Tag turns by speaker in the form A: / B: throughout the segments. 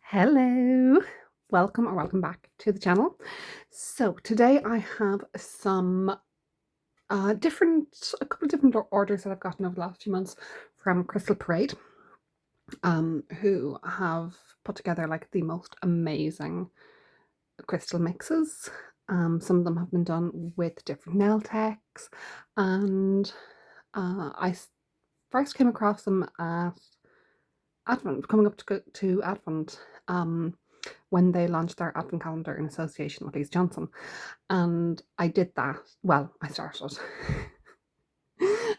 A: Hello, welcome or welcome back to the channel. So today I have some a couple of different orders that I've gotten over the last few months from Crystal Parade, who have put together like the most amazing crystal mixes. Some of them have been done with different nail techs, and first came across them at Advent, coming up to Advent. When they launched their advent calendar in association with Lise Johnson. And I did that. Well, I started.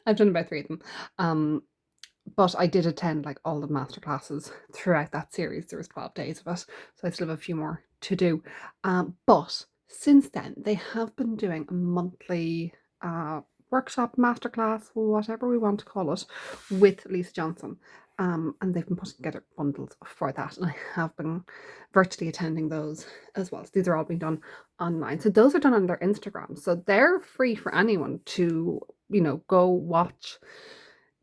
A: I've done about 3 of them. But I did attend like all the master classes throughout that series. There was 12 days of it, so I still have a few more to do. But since then, they have been doing a monthly workshop, masterclass, whatever we want to call it, with Lisa Johnson. And they've been putting together bundles for that, and I have been virtually attending those as well. So these are all being done online. So those are done on their Instagram. So they're free for anyone to, go watch,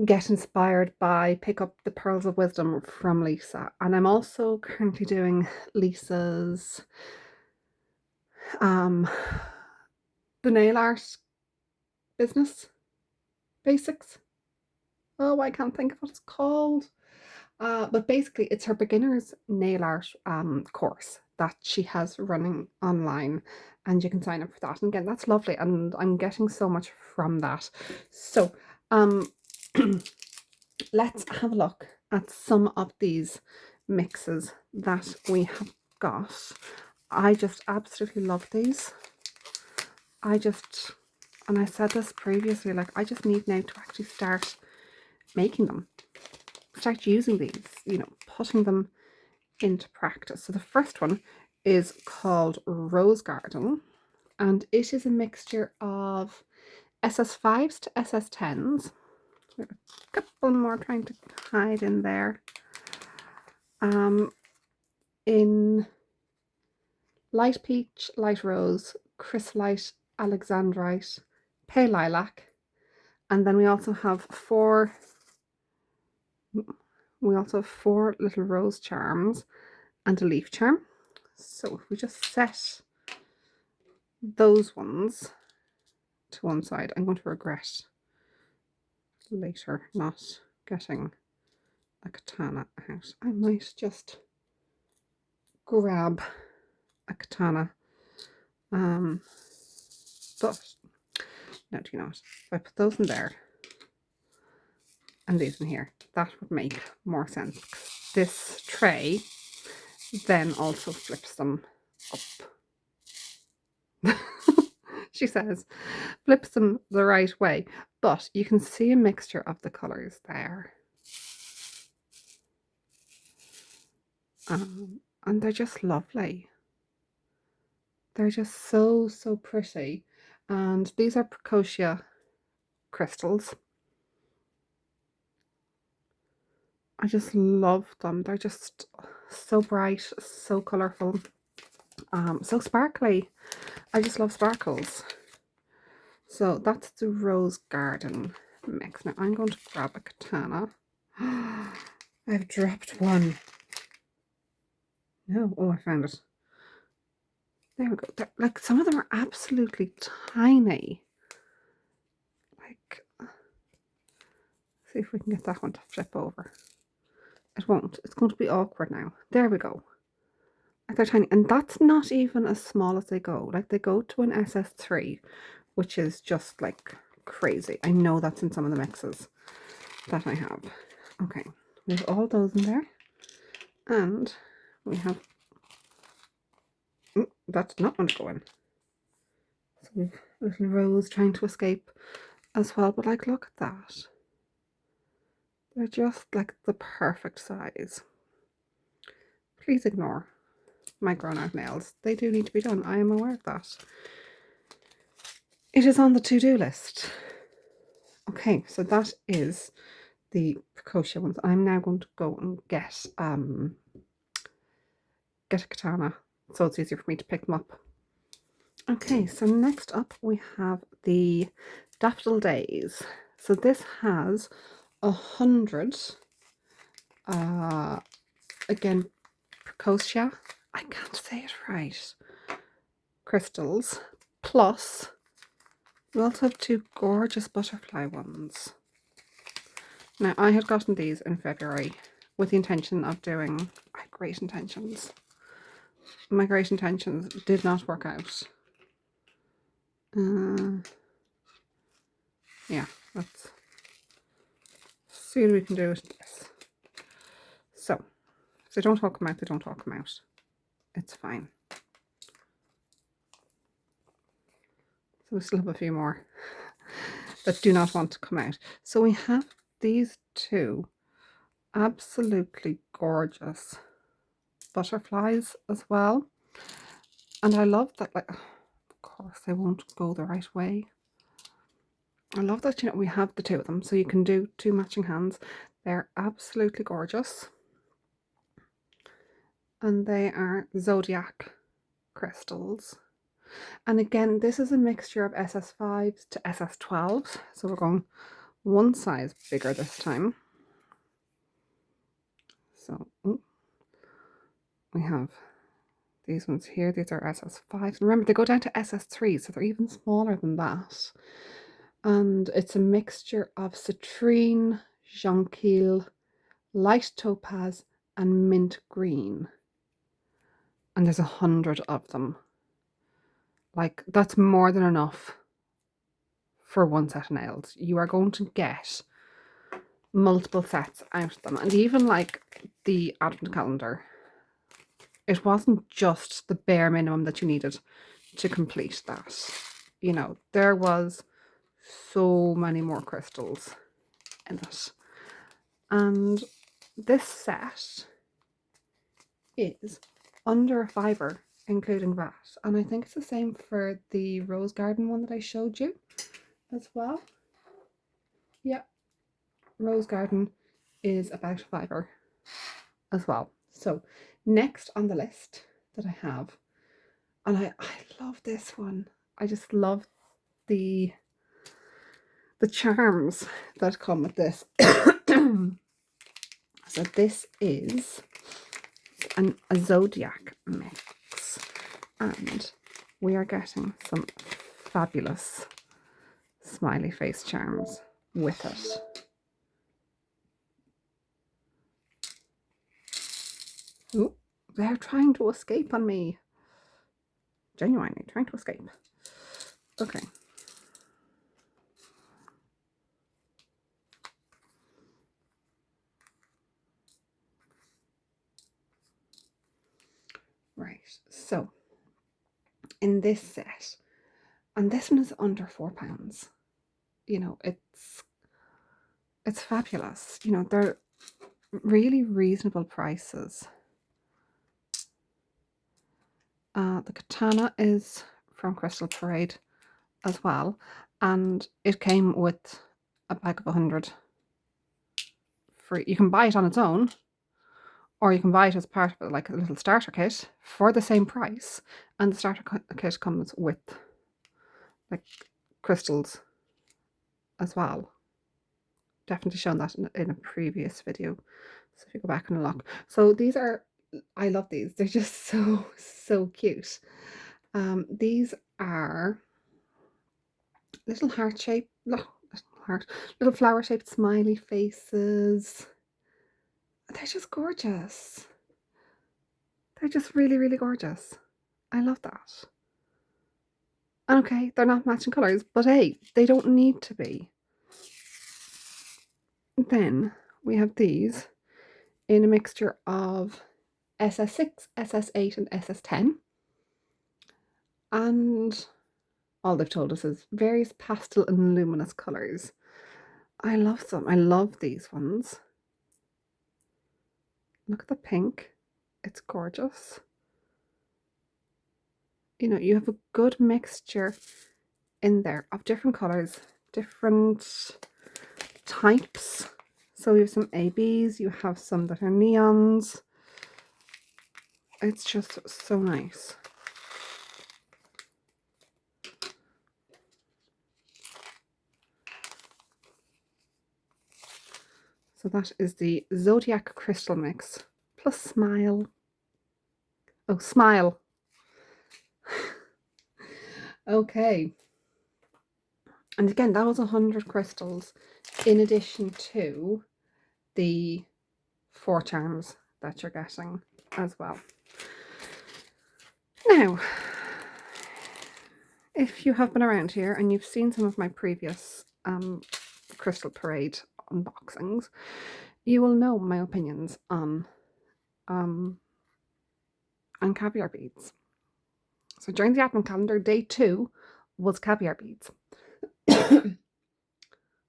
A: get inspired by, pick up the pearls of wisdom from Lisa. And I'm also currently doing Lisa's the nail art business basics. Oh, I can't think of what it's called. But basically, it's her beginner's nail art course that she has running online, and you can sign up for that. And again, that's lovely, and I'm getting so much from that. So, let's have a look at some of these mixes that we have got. I just absolutely love these. And I said this previously, like I just need now to actually start making them, start using these, putting them into practice. So the first one is called Rose Garden, and it is a mixture of SS5s to SS10s. A couple more trying to hide in there. In light peach, light rose, chrysolite, alexandrite, pale lilac, and then we also have four little rose charms and a leaf charm. So if we just set those ones to one side, I'm going to regret later not getting a katana out. I might just grab a katana. But no, do you know what? If I put those in there and these in here, that would make more sense. This tray then also flips them up. She says, flips them the right way, but you can see a mixture of the colours there. And they're just lovely. They're just so, so pretty. And these are Preciosa crystals. I just love them. They're just so bright, so colourful, so sparkly. I just love sparkles. So that's the Rose Garden mix. Now I'm going to grab a katana. I've dropped one. No, oh, I found it. There we go. Like some of them are absolutely tiny. Like, see if we can get that one to flip over. It won't. It's going to be awkward now. There we go. Like they're tiny, and that's not even as small as they go. Like they go to an SS3, which is just like crazy. I know that's in some of the mixes that I have. Okay, we have all those in there, and we have that's not going to go in. So we've little rose trying to escape as well. But like, look at that. They're just like the perfect size. Please ignore my grown out nails. They do need to be done. I am aware of that. It is on the to-do list. Okay, so that is the Preciosa ones. I'm now going to go and get a katana so it's easier for me to pick them up. Okay, so next up we have the Daffodil Days. So this has 100 again Kosia, I can't say it right, crystals, plus we also have 2 gorgeous butterfly ones. Now, I had gotten these in February with the intention of doing, I had great intentions. My great intentions did not work out. Yeah, let's see what we can do with this. So, if they don't all come out, they don't all come out. It's fine. So we still have a few more that do not want to come out. So we have these 2 absolutely gorgeous butterflies as well. And I love that, like, of course they won't go the right way. I love that, you know, we have the 2 of them, so you can do 2 matching hands. They're absolutely gorgeous. And they are Zodiac crystals. And again, this is a mixture of SS5s to SS12s. So we're going one size bigger this time. So we have these ones here. These are SS5s. Remember, they go down to SS3, so they're even smaller than that. And it's a mixture of citrine, jonquil, light topaz, and mint green. And there's 100 of them. Like, that's more than enough for one set of nails. You are going to get multiple sets out of them. And even like the advent calendar, it wasn't just the bare minimum that you needed to complete that. You know, there was so many more crystals in it. And this set is under a £5, including VAT. And I think it's the same for the Rose Garden one that I showed you as well. Yeah, Rose Garden is about £5 as well. So next on the list that I have, and I love this one. I just love the charms that come with this. So this is a Zodiac mix, and we are getting some fabulous smiley face charms with it. Oh, they're trying to escape on me. Genuinely trying to escape. Okay. Right, so in this set, and this one is under £4. You know, it's fabulous. You know, they're really reasonable prices. The katana is from Crystal Parade as well, and it came with a bag of 100 free. You can buy it on its own, or you can buy it as part of it, like a little starter kit for the same price. And the starter kit comes with like crystals as well. Definitely shown that in a previous video. So if you go back and look. So these are, I love these. They're just so cute. These are little heart shaped, little flower shaped smiley faces. They're just gorgeous. They're just really gorgeous. I love that. And okay, they're not matching colours, but hey, they don't need to be. Then we have these in a mixture of SS6, SS8 and SS10. And all they've told us is various pastel and luminous colours. I love them. I love these ones. Look at the pink. It's gorgeous. You know, you have a good mixture in there of different colours, different types. So you have some ABs, you have some that are neons. It's just so nice. So that is the Zodiac Crystal Mix plus Smile. Oh, Smile. Okay. And again, that was 100 crystals in addition to the 4 charms that you're getting as well. Now, if you have been around here and you've seen some of my previous Crystal Parade unboxings, you will know my opinions on caviar beads. So during the Advent calendar, day 2 was caviar beads.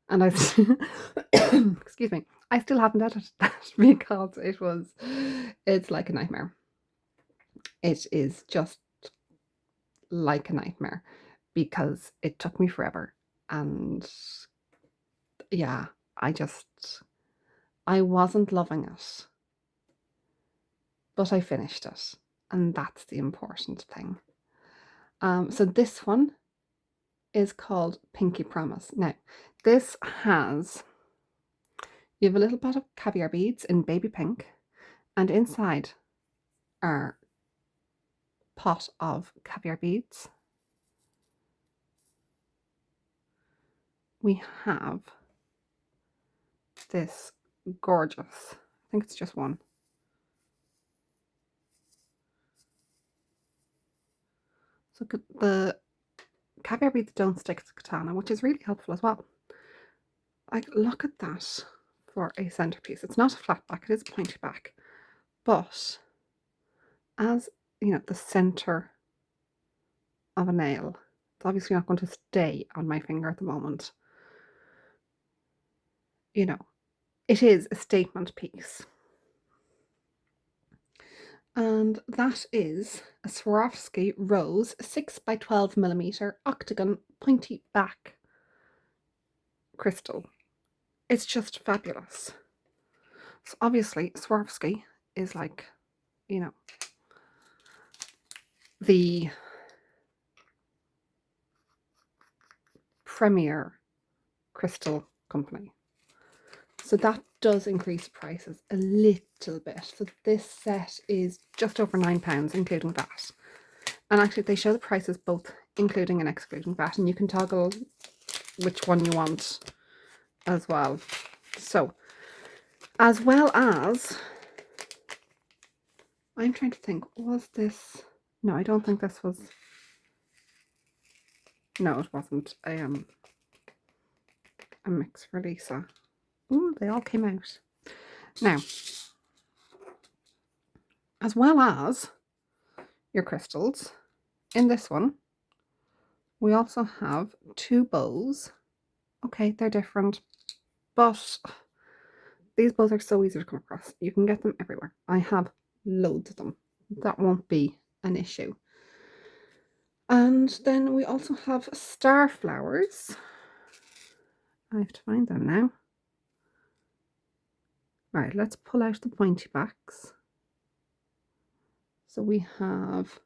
A: And I excuse me, I still haven't edited that because it's like a nightmare. It is just like a nightmare because it took me forever. And yeah, I wasn't loving it, but I finished it, and that's the important thing. So this one is called Pinky Promise. Now, this has, you have a little pot of caviar beads in baby pink, and inside are pot of caviar beads. We have this gorgeous, I think it's just one. So the caviar beads don't stick to katana, which is really helpful as well. Like, look at that for a centerpiece. It's not a flat back, it is a pointy back, but as you know, the center of a nail, it's obviously not going to stay on my finger at the moment. You know, it is a statement piece. And that is a Swarovski Rose 6x12mm octagon pointy back crystal. It's just fabulous. So obviously Swarovski is like, you know, the premier crystal company. So that does increase prices a little bit. So this set is just over £9, including VAT. And actually they show the prices both including and excluding VAT, and you can toggle which one you want as well. So, as well as, I'm trying to think, was this, no, I don't think this was, no, it wasn't a mix for Lisa. Ooh, they all came out. Now, as well as your crystals, in this one, we also have 2 bows. Okay, they're different, but these bows are so easy to come across. You can get them everywhere. I have loads of them. That won't be an issue. And then we also have star flowers. I have to find them now. Right, let's pull out the pointy backs. So we have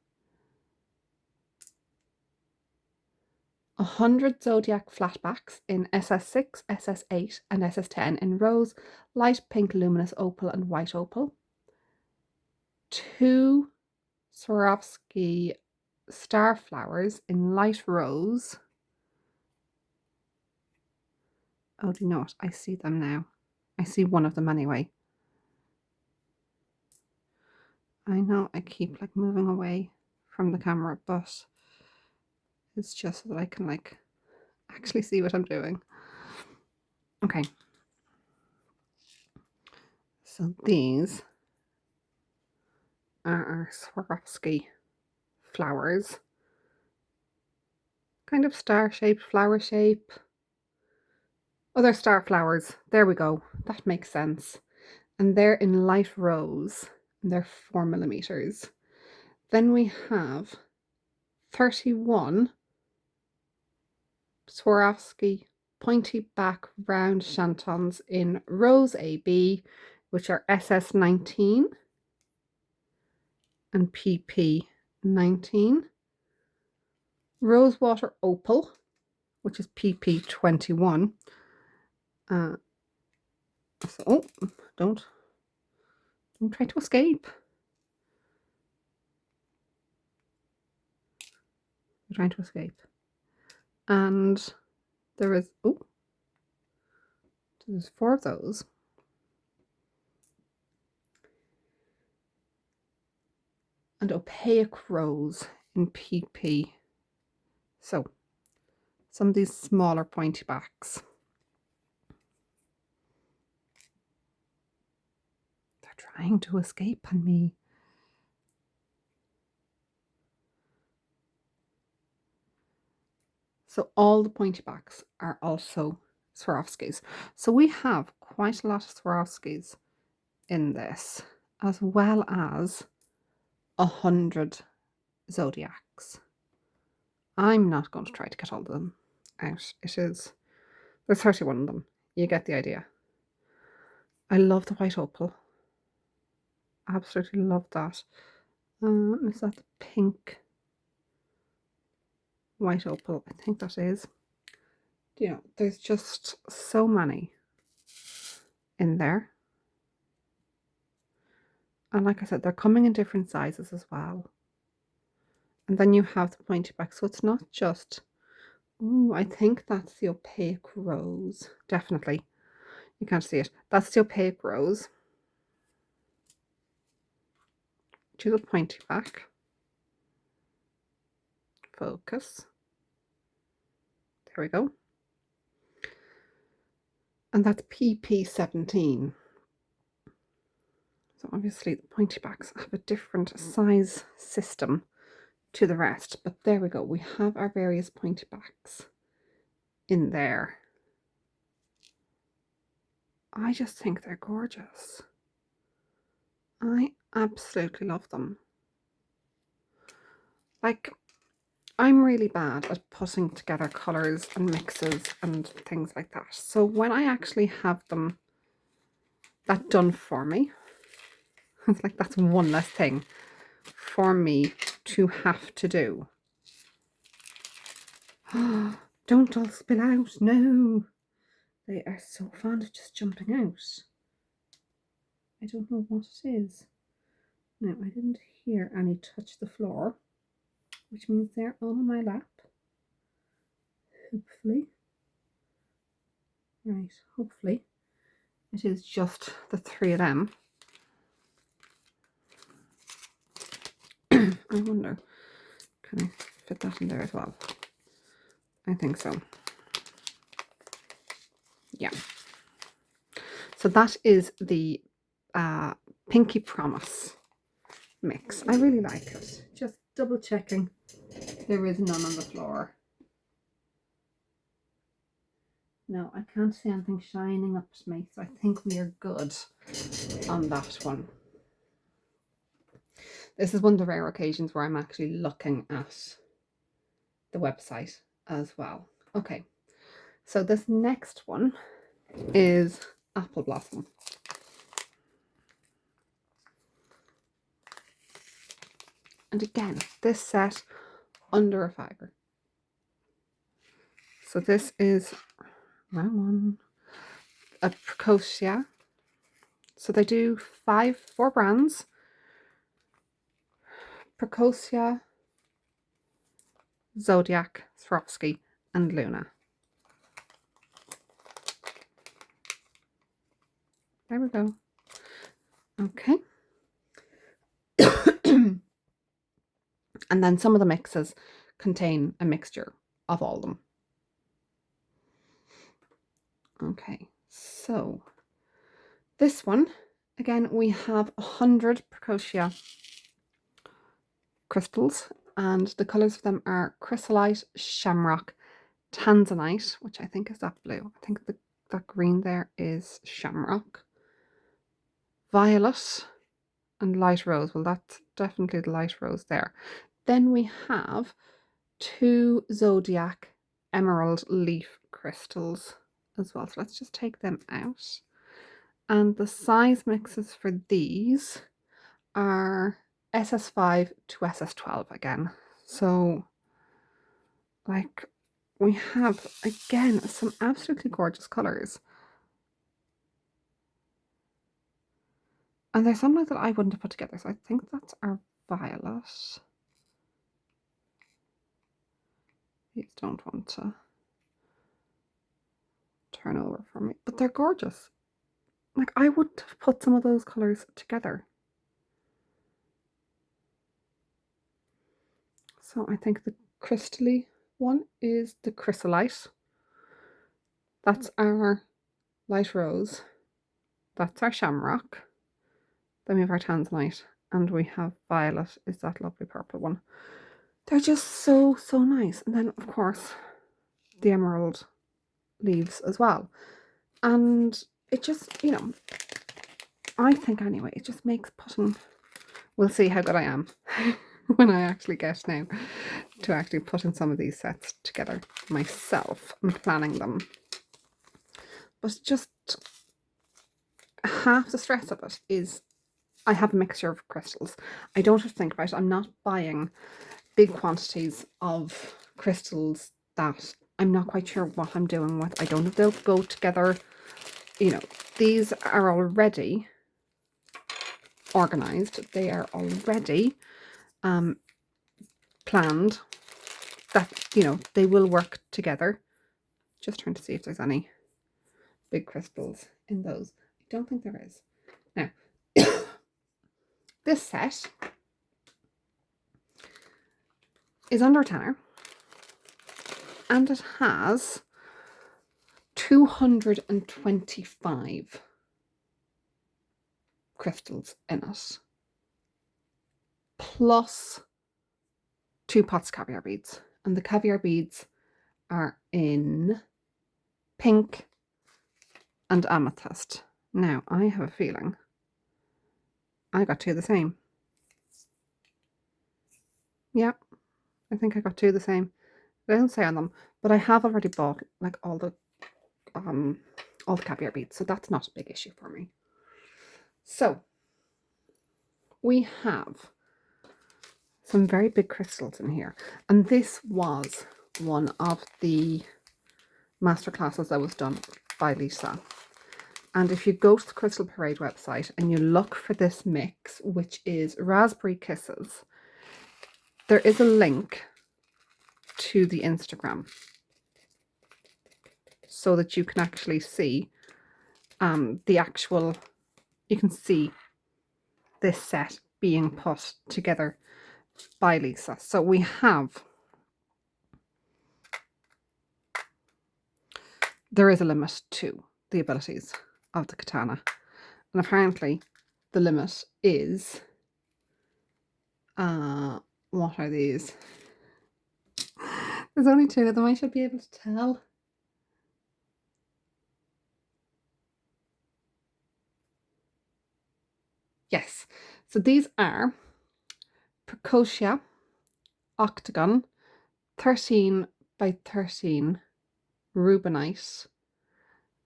A: 100 Zodiac flatbacks in SS6, SS8 and SS10 in rose, light pink, luminous opal and white opal. 2 Swarovski star flowers in light rose. Oh, do you know what? I see them now. I see one of them anyway. I know I keep like moving away from the camera, but it's just so that I can like actually see what I'm doing. Okay. So these are our Swarovski flowers. Kind of star-shaped, flower shape. Oh, they're star flowers. There we go. That makes sense. And they're in light rose. And they're 4mm. Then we have 31 Swarovski pointy back round chantons in rose AB, which are SS19 and PP19. Rosewater opal, which is PP21. So don't try to escape. trying to escape. And there is, oh, there's 4 of those. And Opaque Rose in PP. So, some of these smaller pointy backs. They're trying to escape on me. So all the pointy backs are also Swarovskis. So we have quite a lot of Swarovskis in this, as well as 100 Zodiacs. I'm not going to try to get all of them out. There's 31 of them. You get the idea. I love the white opal. Absolutely love that. Is that the pink white opal? I think that is. You know, there's just so many in there. And like I said, they're coming in different sizes as well. And then you have the pointy back. So it's not just, oh, I think that's the Opaque Rose. Definitely. You can't see it. That's the Opaque Rose. To the pointy back. Focus. There we go. And that's PP17. So obviously the pointy backs have a different size system to the rest, but there we go. We have our various pointy backs in there. I just think they're gorgeous. I absolutely love them. Like, I'm really bad at putting together colours and mixes and things like that. So when I actually have that done for me, it's like that's one less thing for me to have to do. Don't all spill out, no. They are so fond of just jumping out. I don't know what it is. Now, I didn't hear any touch the floor, which means they're on my lap. Hopefully. Right, hopefully. It is just the 3 of them. I wonder, can I fit that in there as well? I think so. Yeah. So that is the Pinky Promise mix. I really like it. Just double checking there is none on the floor. No, I can't see anything shining up to me, so I think we are good on that one. This is one of the rare occasions where I'm actually looking at the website as well. Okay, so this next one is Apple Blossom. And again, this set under a $5. So this is round one, a Preciosa. So they do 4 brands. Preciosa, Zodiac, Swarovski, and Luna. There we go. Okay. And then some of the mixes contain a mixture of all of them. Okay, so this one, again, we have 100 Preciosa crystals, and the colours of them are Chrysolite, Shamrock, Tanzanite, which I think is that blue. I think that green there is Shamrock, Violet, and Light Rose. Well, that's definitely the Light Rose there. Then we have 2 Zodiac Emerald Leaf crystals as well. So let's just take them out. And the size mixes for these are SS5 to SS12 again. So, like, we have, again, some absolutely gorgeous colours. And there's some that I wouldn't have put together. So I think that's our Violet. These don't want to turn over for me, but they're gorgeous. Like, I wouldn't have put some of those colours together. So I think the crystally one is the chrysolite. That's our light rose. That's our shamrock. Then we have our tanzanite, and we have violet, is that lovely purple one. They're just so, so nice. And then, of course, the emerald leaves as well. And it just, you know, I think anyway, it just makes putting, we'll see how good I am when I actually get now to actually putting some of these sets together myself and planning them. But just half the stress of it is I have a mixture of crystals. I don't have to think about it. I'm not buying big quantities of crystals that I'm not quite sure what I'm doing with. I don't know if they'll go together. You know, these are already organized. They are already planned that, you know, they will work together. Just trying to see if there's any big crystals in those. I don't think there is. Now, this set is under tenner, and it has 225 crystals in it, plus 2 pots of caviar beads. And the caviar beads are in pink and amethyst. Now, I have a feeling I got 2 the same. Yep, I think I got 2 the same. They don't say on them, but I have already bought like all the caviar beads, so that's not a big issue for me. So we have some very big crystals in here, and this was one of the masterclasses that was done by Lisa. And if you go to the Crystal Parade website and you look for this mix, which is Raspberry Kisses, there is a link to the Instagram so that you can actually see you can see this set being put together by Lisa. So we have, there is a limit to the abilities of the katana, and apparently the limit is what are these? There's only 2 of them. I should be able to tell. Yes, so these are Preciosa Octagon 13 by 13 Rubinite,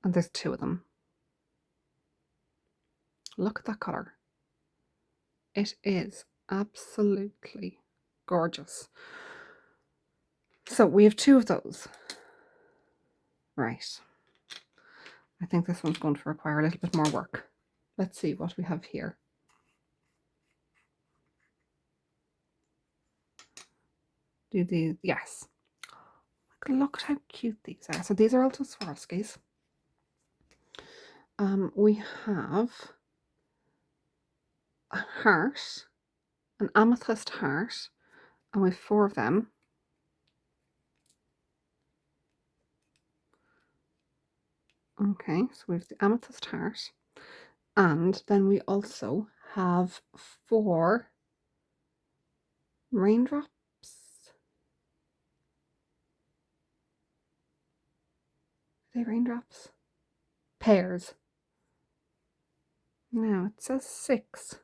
A: and there's 2 of them. Look at that colour. It is absolutely gorgeous. So we have 2 of those. Right. I think this one's going to require a little bit more work. Let's see what we have here. Do these? Yes. Look at how cute these are. So these are also Swarovskis. We have a heart, an amethyst heart, and we have 4 of them. Okay, so we have the amethyst heart, and then we also have 4 raindrops. Are they raindrops? Pears. Now it says 6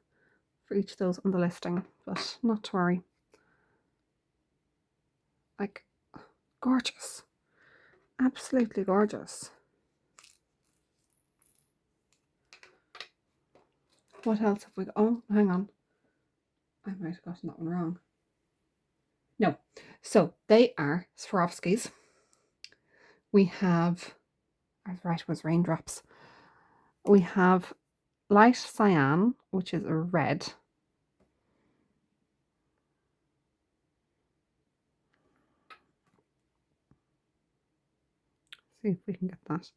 A: for each of those on the listing, but not to worry. Like, gorgeous. Absolutely gorgeous. What else have we got? Oh, hang on. I might have gotten that one wrong. No. So they are Swarovskis. We have, I was right, it was raindrops. We have light cyan, which is a red. See if we can get that.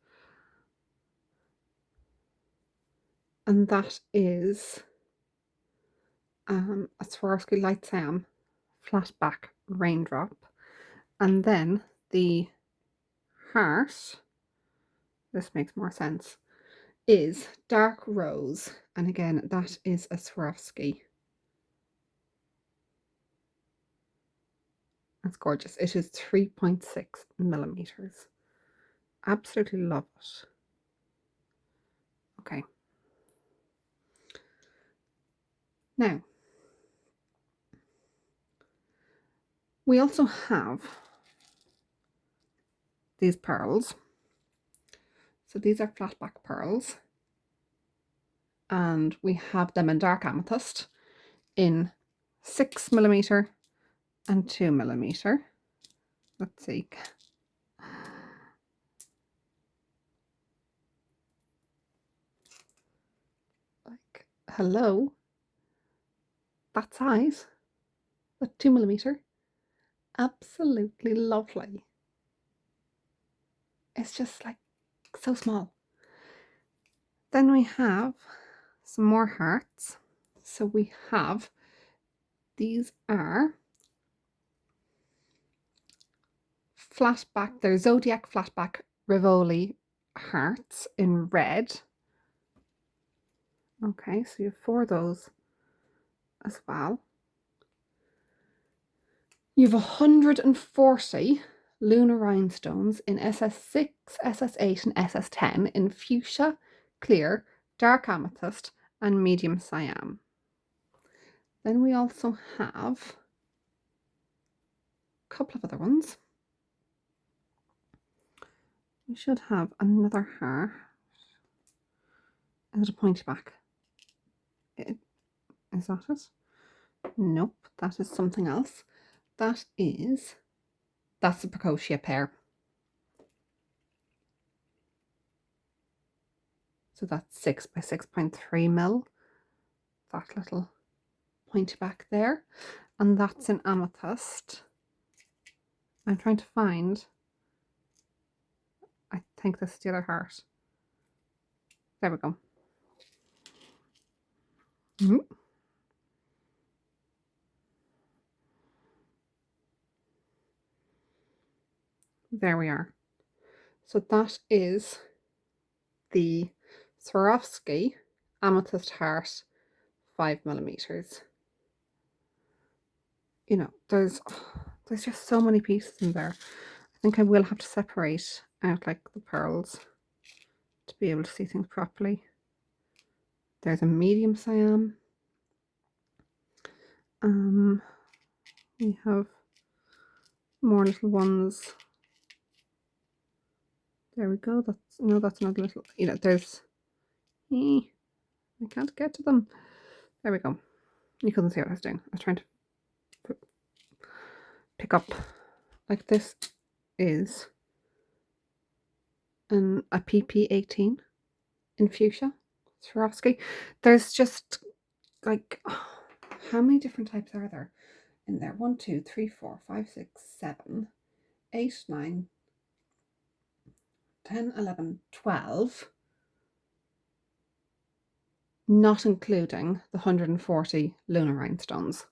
A: And that is a Swarovski Light Siam flat back raindrop. And then the heart, this makes more sense, is dark rose. And again, that is a Swarovski. That's gorgeous. It is 3.6 millimeters. Absolutely love it. Okay. Now, we also have these pearls. So these are flat back pearls. And we have them in dark amethyst in 6 millimeter and 2 millimeter. Let's see. Like, hello. That size. That 2 millimeter. Absolutely lovely. It's just like so small. Then we have some more hearts. So we have, these are flatback, they're Zodiac flatback Rivoli hearts in red. Okay, so you have 4 of those as well. You have 140 lunar rhinestones in SS6, SS8 and SS10 in fuchsia, clear, dark amethyst and medium cyan. Then we also have a couple of other ones. We should have another heart. Is it a pointy back? Is that it? Nope, that is something else. That's the Pracocia pear. So that's 6 by 6.3 mil. That little pointy back there. And that's an amethyst. I'm trying to find, I think this is the other heart. There we go. There we are. So that is the Swarovski amethyst heart, 5 millimeters. You know, there's just so many pieces in there. I think I will have to separate out like the pearls to be able to see things properly. There's a medium cyan. We have more little ones. There we go. That's another little, you know, there's, I can't get to them. There we go. You couldn't see what I was doing. I was trying to pick up. Like, this is a PP18 in fuchsia, Swarovski. There's just like, how many different types are there in there? 1, 2, 3, 4, 5, 6, 7, 8, 9, 10, 11, 12. Not including the 140 lunar rhinestones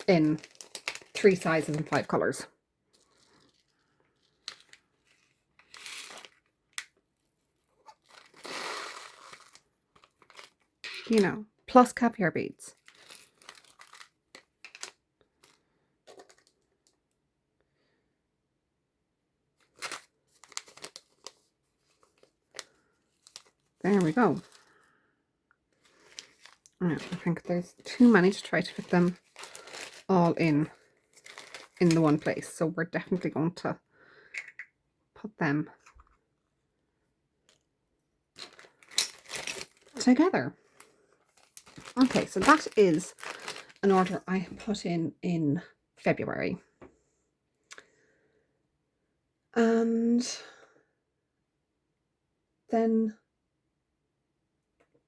A: in 3 sizes and 5 colours. You know, plus caviar beads. There we go. I think there's too many to try to fit them all in the one place. So we're definitely going to put them together. Okay, so that is an order I put in February. And then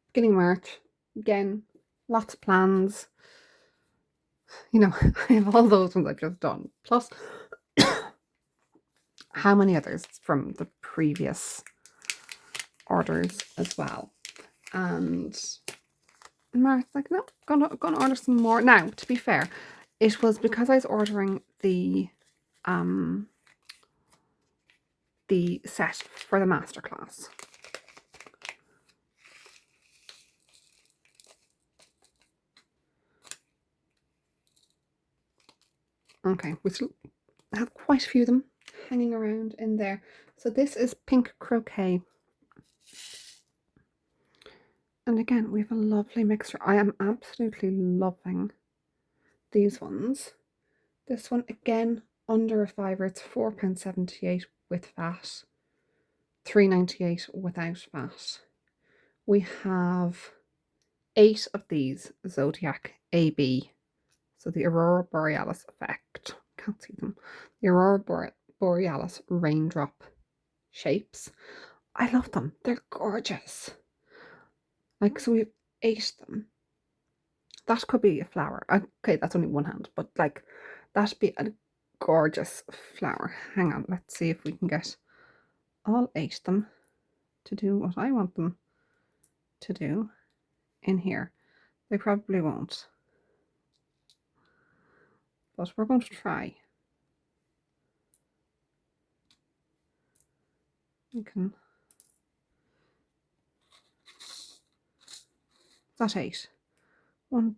A: beginning March, again, lots of plans. You know, I have all those ones I've just done. Plus, I how many others from the previous orders as well. And Mark's like, no, gonna order some more. Now, to be fair, it was because I was ordering the set for the masterclass. Okay, we still have quite a few of them hanging around in there. So this is Pink Croquet. And again, we have a lovely mixture. I am absolutely loving these ones. This one, again, under a fiver. It's £4.78 with VAT, £3.98 without VAT. We have 8 of these Zodiac AB. So the Aurora Borealis effect. Can't see them. The Aurora Borealis raindrop shapes. I love them. They're gorgeous. Like, so we have 8 of them. That could be a flower. Okay, that's only one hand, but like, that'd be a gorgeous flower. Hang on, let's see if we can get all 8 of them to do what I want them to do in here. They probably won't, but we're going to try. We can. Is that 8? 1,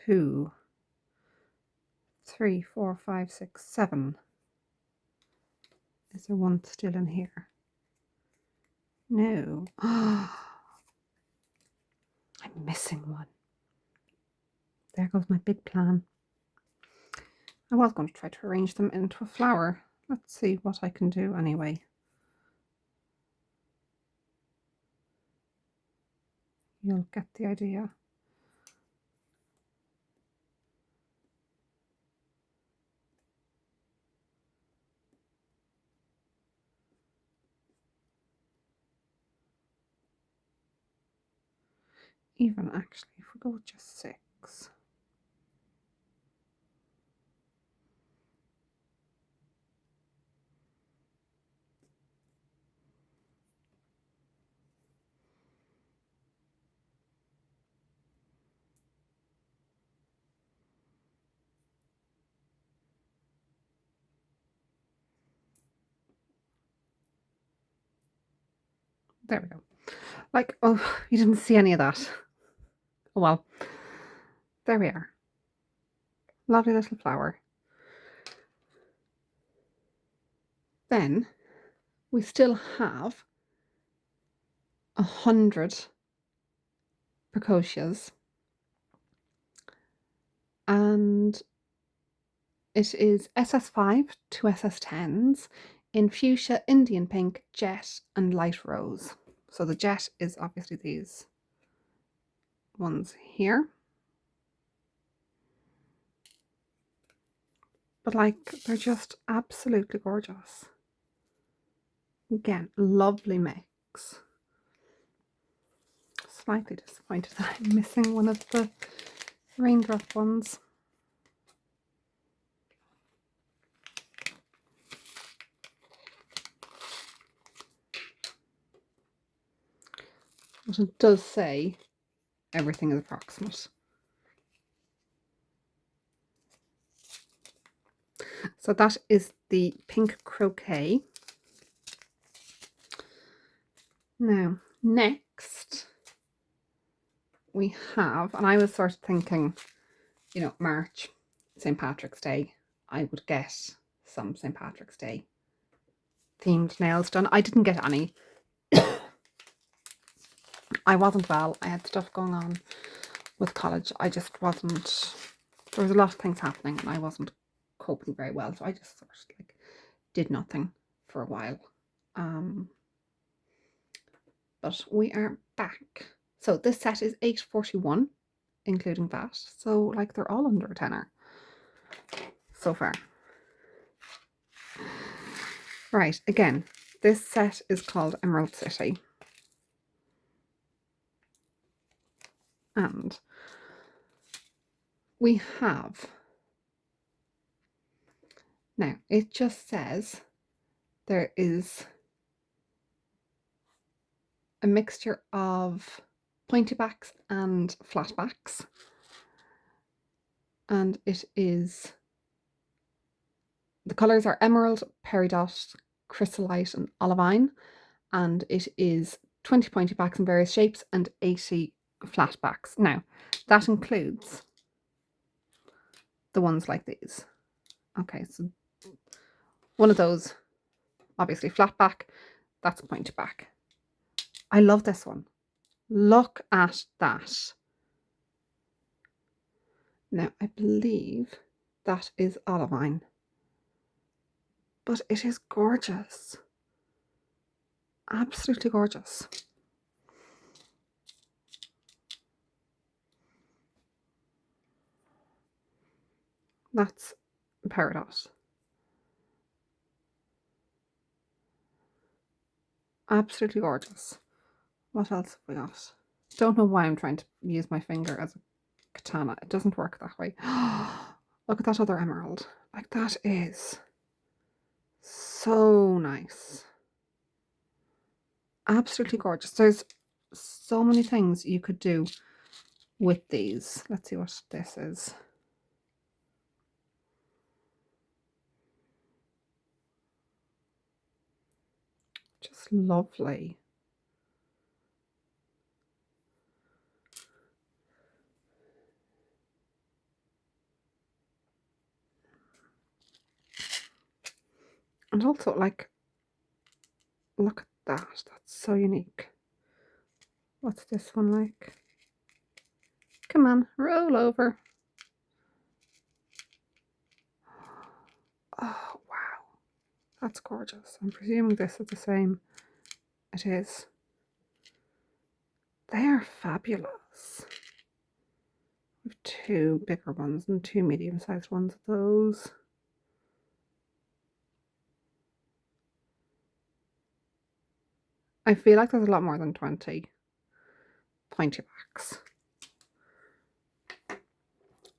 A: 2, 3, 4, 5, 6, 7. Is there one still in here? No. I'm missing one. There goes my big plan. I was going to try to arrange them into a flower. Let's see what I can do anyway. You'll get the idea. Even actually, if we go with just 6. There we go. Like, oh, you didn't see any of that. Oh well. There we are. Lovely little flower. Then we still have 100 precocias. And it is SS5 to SS10s in fuchsia, Indian pink, jet, and light rose. So the jet is obviously these ones here. But like, they're just absolutely gorgeous. Again, lovely mix. Slightly disappointed that I'm missing one of the raindrop ones. But it does say everything is approximate. So that is the Pink Croquet. Now, next we have, and I was sort of thinking, you know, March, St. Patrick's Day, I would get some St. Patrick's Day themed nails done. I didn't get any. I wasn't well. I had stuff going on with college. I just wasn't, there was a lot of things happening and I wasn't coping very well. So I just sort of like did nothing for a while. But we are back. So this set is £8.41, including VAT. So like they're all under a tenner so far. Right, again, this set is called Emerald City. And we have, now it just says There is a mixture of pointy backs and flat backs. And it is, the colours are emerald, peridot, chrysolite and olivine. And it is 20 pointy backs in various shapes and 80 flat backs. Now, that includes the ones like these. Okay, so one of those, obviously flat back, that's a pointy back. I love this one. Look at that. Now, I believe that is olivine, but it is gorgeous. Absolutely gorgeous. That's peridot. Absolutely gorgeous. What else have we got? Don't know why I'm trying to use my finger as a katana. It doesn't work that way. Look at that other emerald. Like, that is so nice. Absolutely gorgeous. There's so many things you could do with these. Let's see what this is. Just lovely. And also, like, look at that. That's so unique. What's this one like? Come on, roll over. Oh, wow. That's gorgeous. I'm presuming this is the same. It is. They are fabulous. We have two bigger ones and two medium-sized ones of those. I feel like there's a lot more than 20 pointy backs.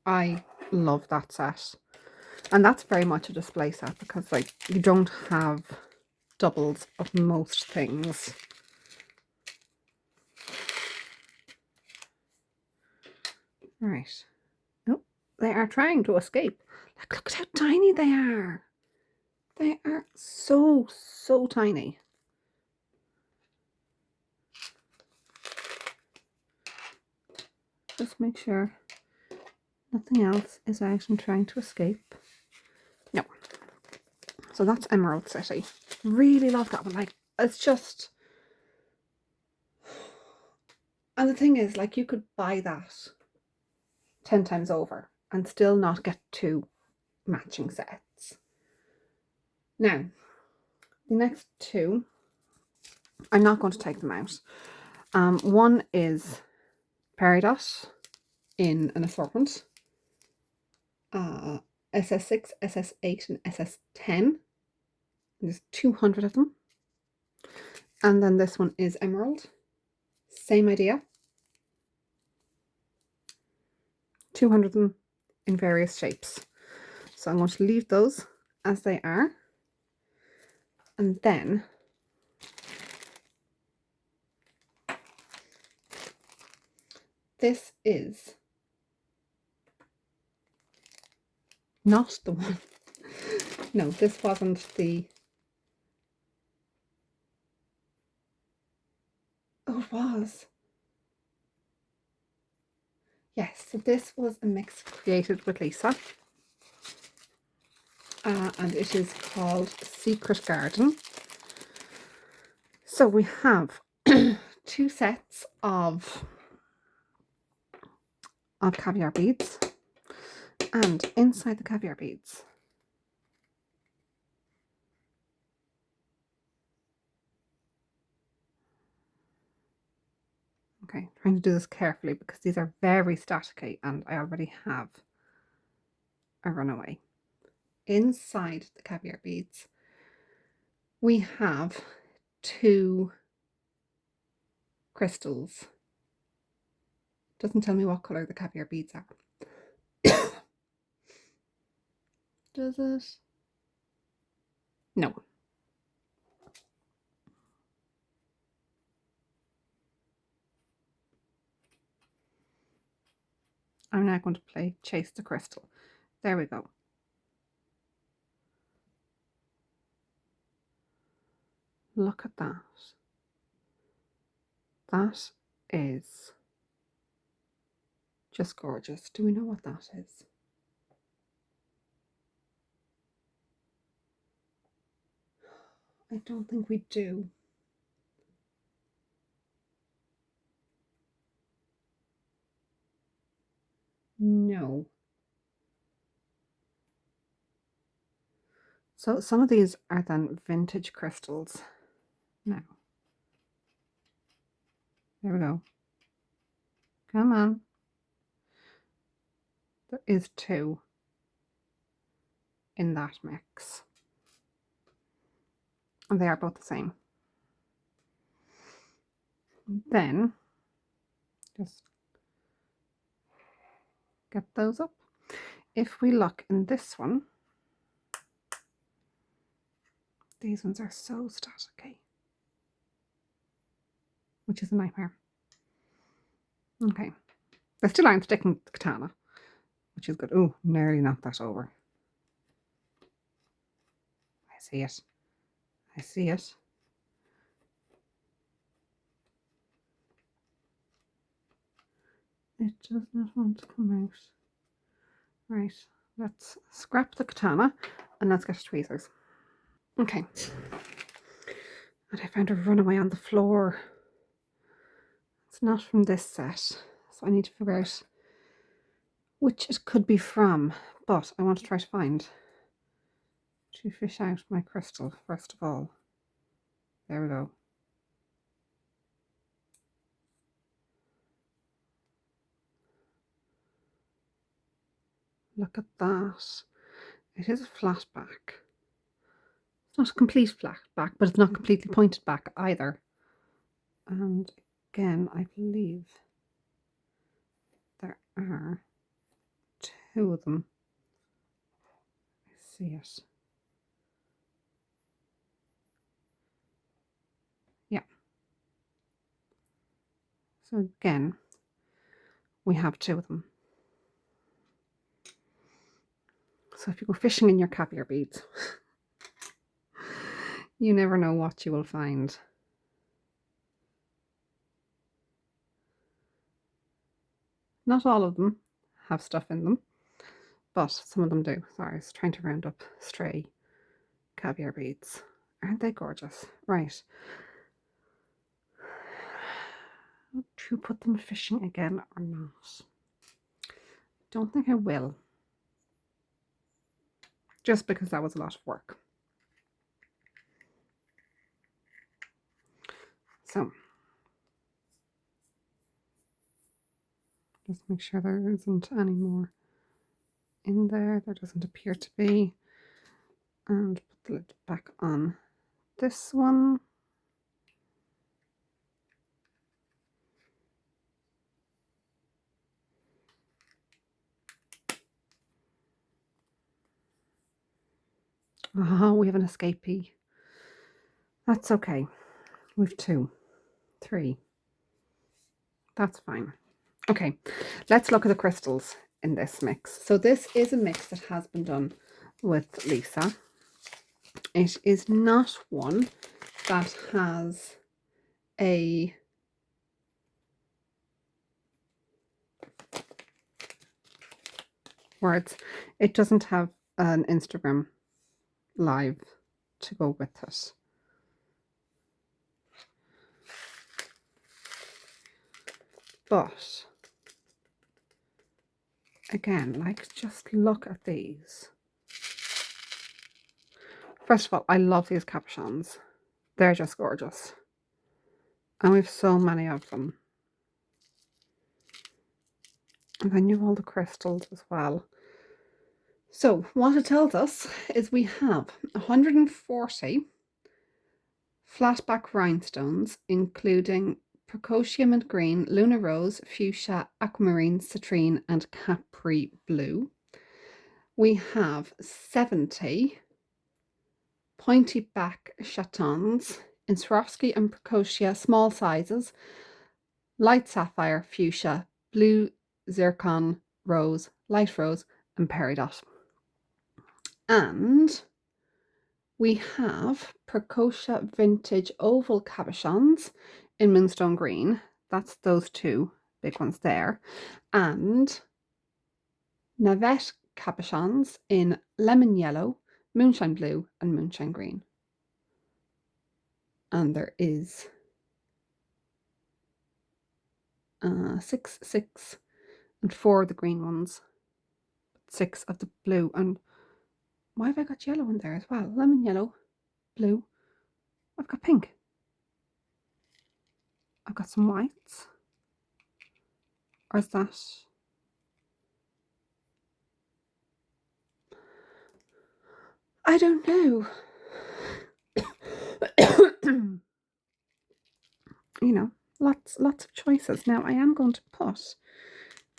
A: I love that set. And that's very much a display set because, like, you don't have doubles of most things. Right. Oh, they are trying to escape. Like, look at how tiny they are. They are so, so tiny. Just make sure nothing else is out and trying to escape. No. So that's Emerald City. Really love that one. Like, it's just... And the thing is, like, you could buy that 10 times over and still not get two matching sets. Now, the next two, I'm not going to take them out. One is Peridot in an assortment. SS6, SS8 and SS10. There's 200 of them. And then this one is Emerald. Same idea. 200 of them in various shapes. So I'm going to leave those as they are. And then this is not the one. No, this wasn't the... Oh, it was. Yes, so this was a mix created with Lisa. And it is called Secret Garden. So we have two sets of caviar beads, and inside the caviar beads okay, trying to do this carefully because these are very staticky and I already have a runaway. Inside the caviar beads we have two crystals. Doesn't tell me what colour the caviar beads are. Does it? No. I'm now going to play Chase the Crystal. There we go. Look at that. That is just gorgeous. Do we know what that is? I don't think we do. No. So some of these are then vintage crystals. Now, there we go. Come on. There is 2 in that mix. And they are both the same. Then, just get those up. If we look in this one, these ones are so staticky, which is a nightmare. Okay. They still aren't sticking to the katana, which is good. Oh, nearly knocked that over. I see it. I see it. It does not want to come out. Right, let's scrap the katana and let's get tweezers. Okay. And I found a runaway on the floor. It's not from this set, so I need to figure out which it could be from, but I want to try to find to fish out my crystal first of all. There we go. Look at that. It is a flat back. It's not a complete flat back, but it's not completely pointed back either. And again, I believe there are 2 of them. I see it. Yeah. So again, we have 2 of them. So if you go fishing in your caviar beads, you never know what you will find. Not all of them have stuff in them, but some of them do. Sorry, I was trying to round up stray caviar beads. Aren't they gorgeous? Right. To put them fishing again or not? Don't think I will. Just because that was a lot of work. So, just make sure there isn't any more in there. There doesn't appear to be. And put the lid back on this one. Oh, we have an escapee. That's okay. We've 2, 3. That's fine. Okay, let's look at the crystals in this mix. So this is a mix that has been done with Lisa. It is not one that has a words. It doesn't have an Instagram live to go with it. But again, like, just look at these. First of all, I love these capuchons. They're just gorgeous. And we have so many of them. And then you have all the crystals as well. So what it tells us is we have 140 flatback rhinestones, including Pracocia mint green, Luna rose, fuchsia, aquamarine, citrine, and capri blue. We have 70 pointy back chatons in Swarovski and Pracocia, small sizes, light sapphire, fuchsia, blue zircon, rose, light rose, and peridot. And we have Preciosa Vintage Oval Cabochons in Moonstone Green. That's those two big ones there. And Navette Cabochons in Lemon Yellow, Moonshine Blue, and Moonshine Green. And there is 6, 6, and 4 of the green ones, 6 of the blue. And why have I got yellow in there as well? Lemon yellow, blue. I've got pink. I've got some whites. Or is that? I don't know. You know, lots of choices. Now I am going to put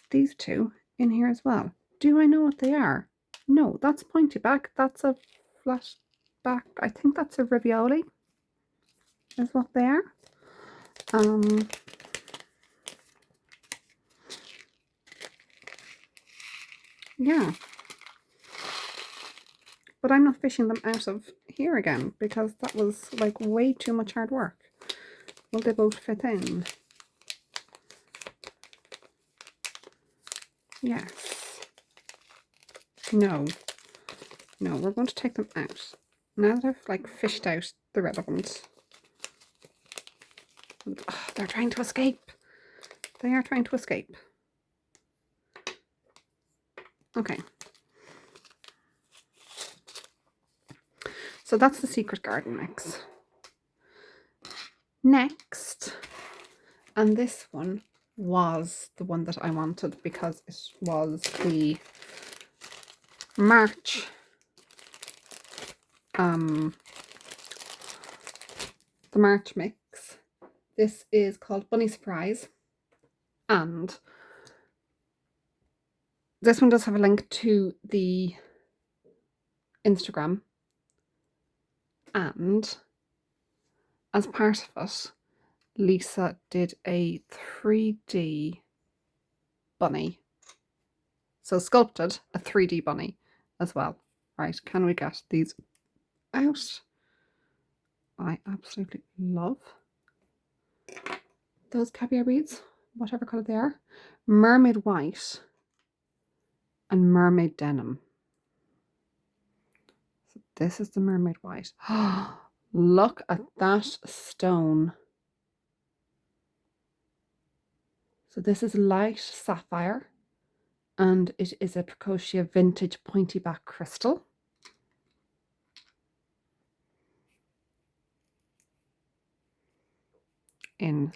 A: these two in here as well. Do I know what they are? No, that's pointy back. That's a flat back. I think that's a ravioli is what they are. Yeah. But I'm not fishing them out of here again because that was like way too much hard work. Will they both fit in? Yes. No. No, we're going to take them out. Now that I've like fished out the relevant. Oh, they're trying to escape. They are trying to escape. Okay. So that's the Secret Garden mix. Next, and this one was the one that I wanted because it was the March mix. This is called Bunny Surprise, and this one does have a link to the Instagram, and as part of it, Lisa did a 3D bunny. So sculpted a 3D bunny as well. Right, can we get these out? I absolutely love those caviar beads, whatever colour they are. Mermaid white and mermaid denim. So this is the mermaid white. Look at that stone. So this is light sapphire and it is a Preciosa Vintage Pointy Back Crystal. In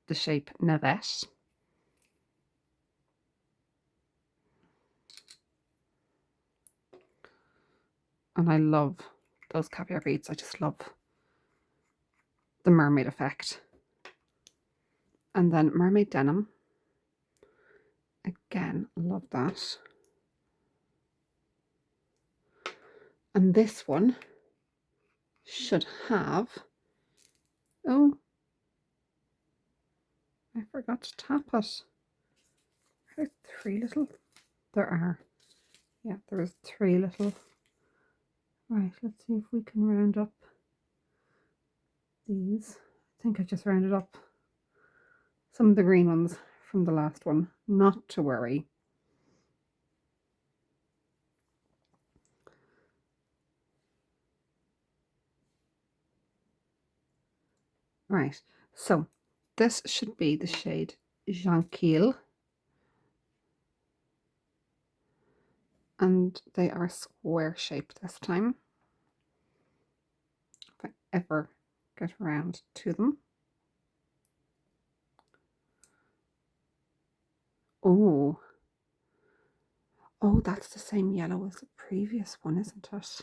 A: the shape Navette. And I love those caviar beads. I just love the mermaid effect. And then mermaid denim. Again, love that. And this one should have, oh, I forgot to tap it. Are there 3 little? There are. Yeah, there is 3 little. Right, let's see if we can round up these. I think I just rounded up some of the green ones from the last one. Not to worry. Right, so this should be the shade Jonquille. And they are square shaped this time. If I ever get around to them. Oh. Oh, that's the same yellow as the previous one, isn't it?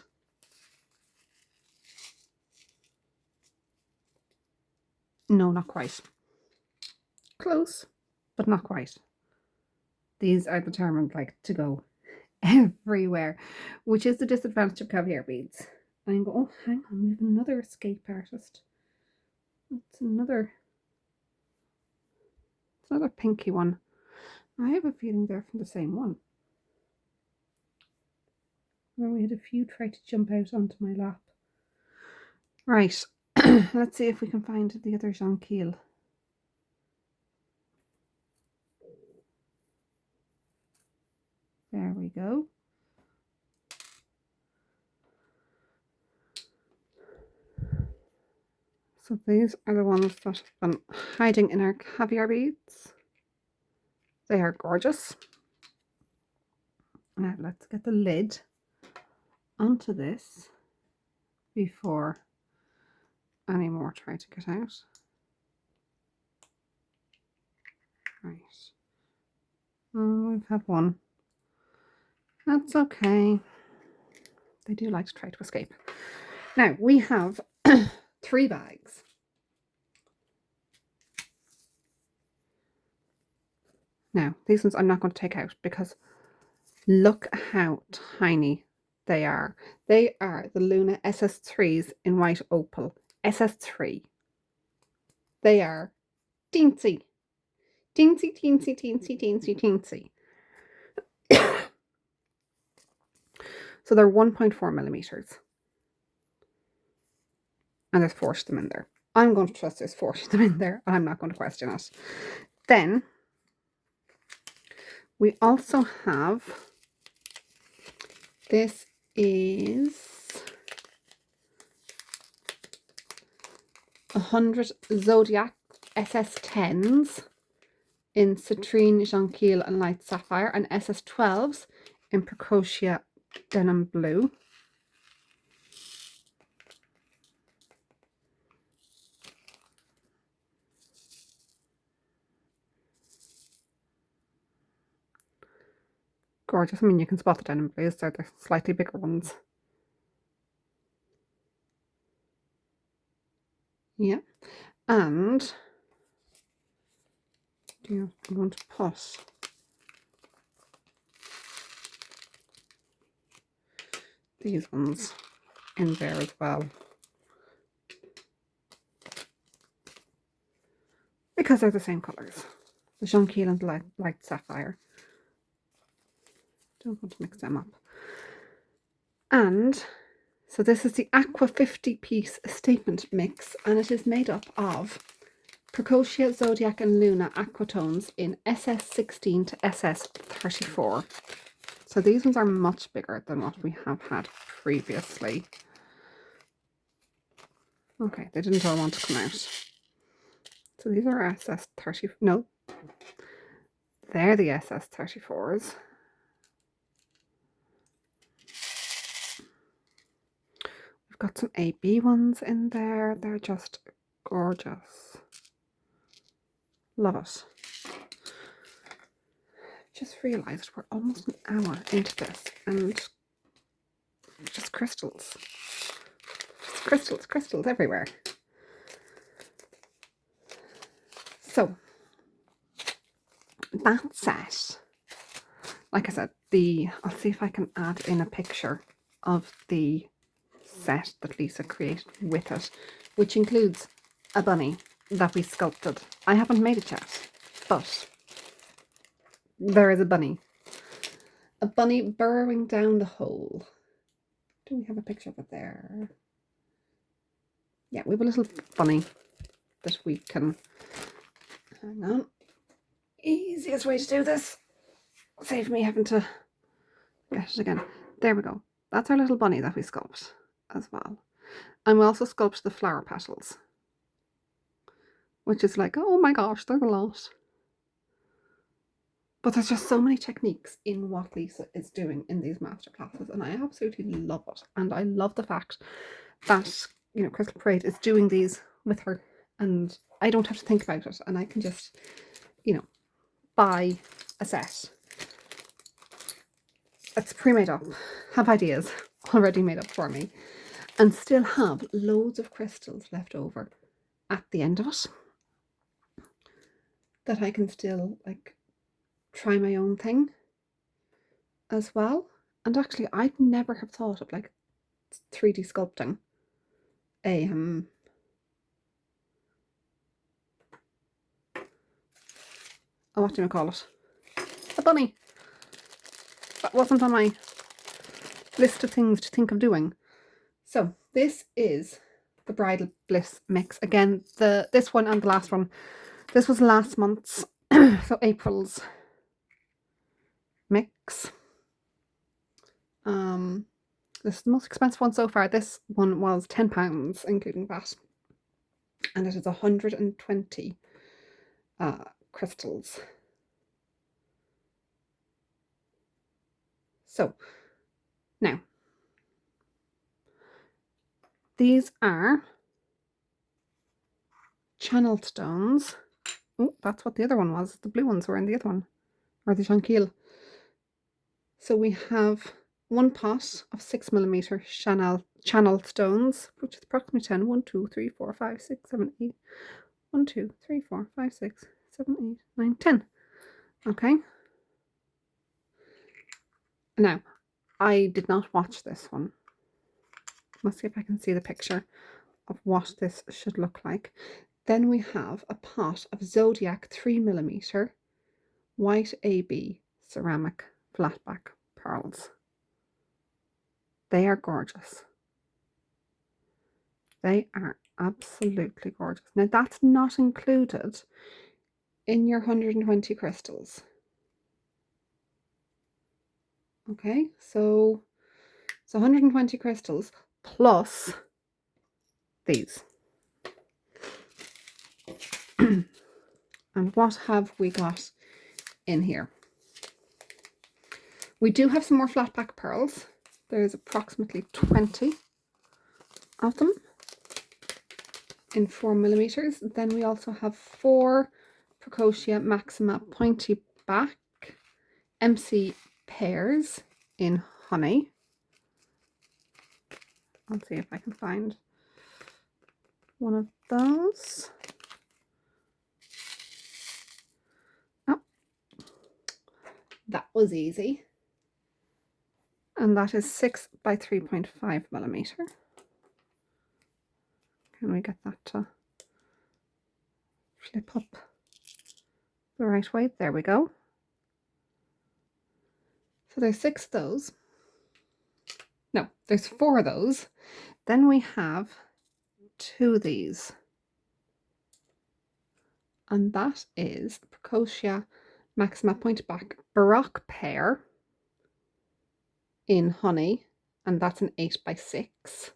A: No, not quite. Close, but not quite. These are determined like to go everywhere, which is the disadvantage of caviar beads. And I go, oh, hang on, we have another escape artist. It's another pinky one. I have a feeling they're from the same one. Where we had a few try to jump out onto my lap. Right, let's see if we can find the other Jonquil. There we go. So these are the ones that have been hiding in our caviar beads. They are gorgeous. Now let's get the lid onto this before any more try to get out. Right. We've had one. That's okay. They do like to try to escape. Now we have 3 bags. Now these ones I'm not going to take out because look how tiny they are. They are the Luna SS3s in white opal. SS3. They are teensy. Teensy, teensy, teensy, teensy, teensy. So they're 1.4 millimeters. And there's 4 of them in there. I'm going to trust there's 4 of them in there, and I'm not going to question it. Then we also have, this is 100 Zodiac SS10s in Citrine, Jonquil and Light Sapphire, and SS12s in Preciosa Denim Blue. Gorgeous. I mean, you can spot the denim blues. They're the slightly bigger ones. Yeah. And I'm going to put these ones in there as well, because they're the same colours. The Jonquil and the light Sapphire. Don't want to mix them up. And so this is the Aqua 50-piece statement mix, and it is made up of Preciosa, Zodiac and Luna aquatones in SS16 to SS34. So these ones are much bigger than what we have had previously. Okay, they didn't all want to come out. So these are SS30, no, they're the SS34s. We've got some AB ones in there. They're just gorgeous. Love it. Just realised we're almost an hour into this and just crystals. Just crystals, crystals everywhere. So that set, like I said, I'll see if I can add in a picture of the set that Lisa created with it, which includes a bunny that we sculpted. I haven't made it yet, but there is a bunny burrowing down the hole. Do we have a picture of it there? Yeah, we have a little bunny that we can, hang on, easiest way to do this, save me having to get it again. There we go. That's our little bunny that we sculpt as well. And we also sculpt the flower petals, which is like, oh my gosh, there's a lot. But there's just so many techniques in what Lisa is doing in these masterclasses, and I absolutely love it. And I love the fact that, you know, Crystal Parade is doing these with her, and I don't have to think about it, and I can just, you know, buy a set that's pre-made up, have ideas already made up for me, and still have loads of crystals left over at the end of it that I can still, like, try my own thing as well. And actually, I'd never have thought of, like, 3D sculpting a what do you call it? bunny. That wasn't on my list of things to think of doing. So this is the Bridal Bliss mix. Again, this one and the last one. This was last month's, so April's mix. This is the most expensive one so far. This one was £10, including VAT. And it is 120 crystals. So, now, these are channel stones. Oh, that's what the other one was. The blue ones were in the other one, or the Shankiel. So we have one pot of 6mm channel stones, which is approximately 10. 1, 2, 3, 4, 5, 6, 7, 8. 1, 2, 3, 4, 5, 6, 7, 8, 9, 10. Okay. Now, I did not watch this one. Let's see if I can see the picture of what this should look like. Then we have a pot of Zodiac 3mm white AB ceramic flatback pearls. They are gorgeous. They are absolutely gorgeous. Now that's not included in your 120 crystals. Okay, so it's 120 crystals plus these. And what have we got in here? We do have some more flatback pearls. There's approximately 20 of them in 4mm. Then we also have 4 Precocia Maxima pointy back MC pairs in honey. I'll see if I can find one of those. Oh, that was easy. And that is 6 by 3.5mm. Can we get that to flip up the right way? There we go. So there's 6 of those. No, there's 4 of those. Then we have 2 of these. And that is Precocia Maxima Point Back Baroque pair in honey. And that's an 8 by 6.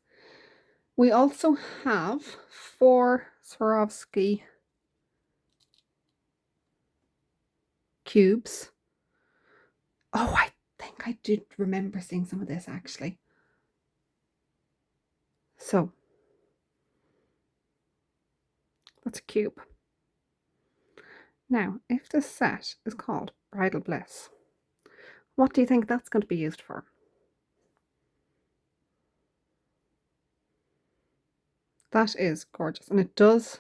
A: We also have 4 Swarovski cubes. Oh, I think I did remember seeing some of this actually. So that's a cube. Now, if this set is called Bridal Bliss, what do you think that's going to be used for? That is gorgeous, and it does.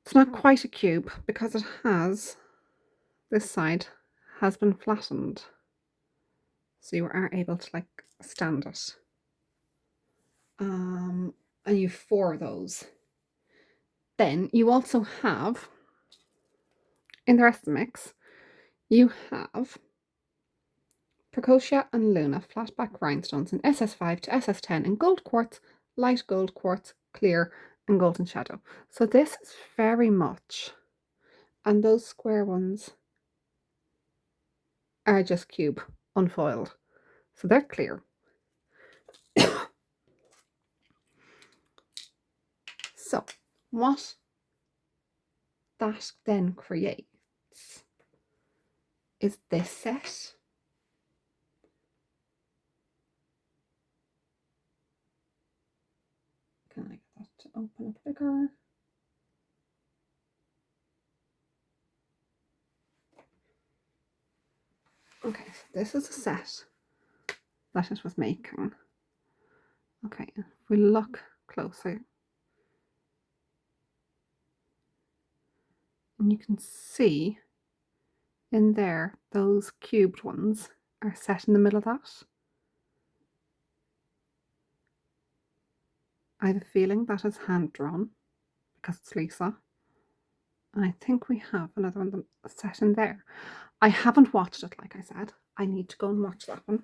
A: It's not quite a cube because it has, this side has been flattened, so you are able to like stand it. And you've 4 of those. Then you also have, in the rest of the mix, you have Precocia and Luna flatback rhinestones in SS5 to SS10 in gold quartz, light gold quartz, clear, and golden shadow. So this is very much, and those square ones are just cube unfoiled. So they're clear. So what that then creates is this set. Can I get that to open up bigger? Okay, so this is a set that it was making. Okay, if we look closer, and you can see in there, those cubed ones are set in the middle of that. I have a feeling that is hand drawn because it's Lisa. And I think we have another one set in there. I haven't watched it, like I said. I need to go and watch that one.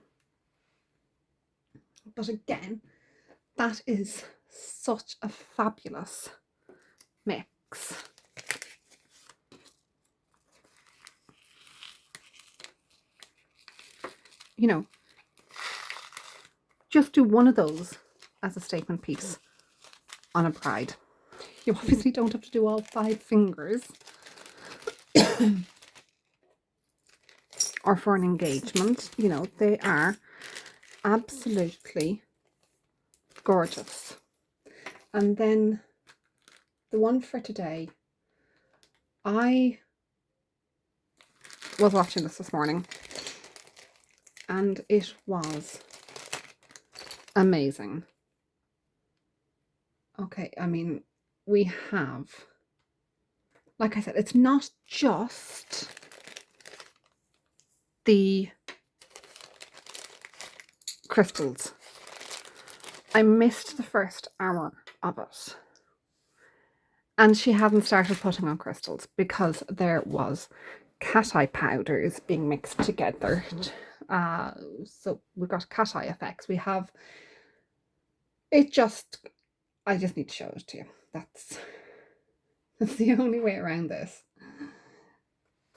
A: But again, that is such a fabulous mix. You know, just do one of those as a statement piece on a bride. You obviously don't have to do all 5 fingers. Or for an engagement. You know, they are absolutely gorgeous. And then the one for today, I was watching this morning and it was amazing. Okay, I mean, we have, like I said, it's not just the crystals. I missed the first hour of it. And she hadn't started putting on crystals because there was cat eye powders being mixed together. So we've got cat eye effects. We have it just, I just need to show it to you. That's the only way around this.